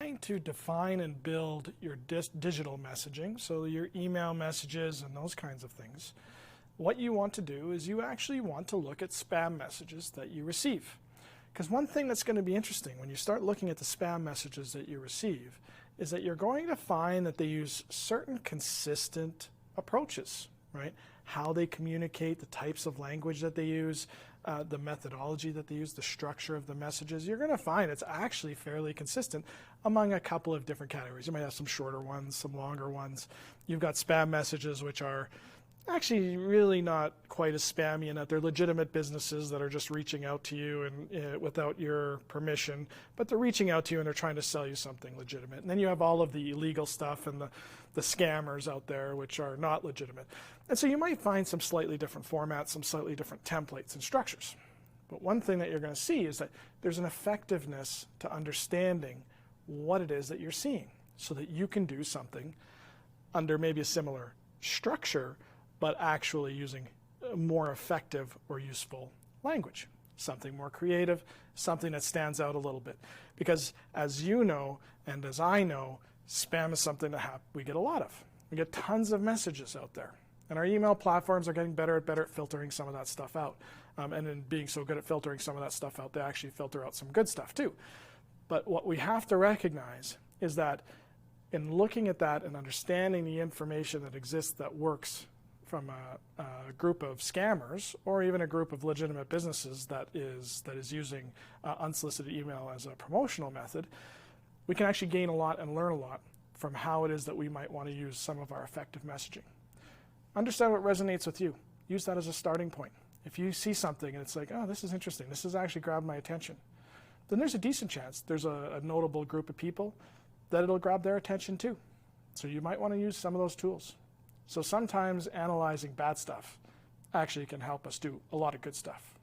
trying to define and build your digital messaging, so your email messages and those kinds of things, what you want to do is you actually want to look at spam messages that you receive. Because one thing that's going to be interesting when you start looking at the spam messages that you receive is that you're going to find that they use certain consistent approaches, right? How they communicate, the types of language that they use, the methodology that they use, the structure of the messages. You're going to find it's actually fairly consistent among a couple of different categories. You might have some shorter ones, some longer ones. You've got spam messages, which are actually really not quite as spammy in that they're legitimate businesses that are just reaching out to you and without your permission, but they're reaching out to you and they're trying to sell you something legitimate. And then you have all of the illegal stuff and the scammers out there, which are not legitimate. And so you might find some slightly different formats, some slightly different templates and structures. But one thing that you're going to see is that there's an effectiveness to understanding what it is that you're seeing so that you can do something under maybe a similar structure, but actually using more effective or useful language, something more creative, something that stands out a little bit. Because as you know, and as I know, spam is something that we get a lot of. We get tons of messages out there. And our email platforms are getting better at filtering some of that stuff out. And in being so good at filtering some of that stuff out, they actually filter out some good stuff too. But what we have to recognize is that in looking at that and understanding the information that exists that works from a group of scammers or even a group of legitimate businesses that is using unsolicited email as a promotional method, we can actually gain a lot and learn a lot from how it is that we might want to use some of our effective messaging. Understand what resonates with you. Use that as a starting point. If you see something and it's like, oh, this is interesting, this has actually grabbed my attention, then there's a decent chance there's a notable group of people that it'll grab their attention too. So you might want to use some of those tools. So sometimes analyzing bad stuff actually can help us do a lot of good stuff.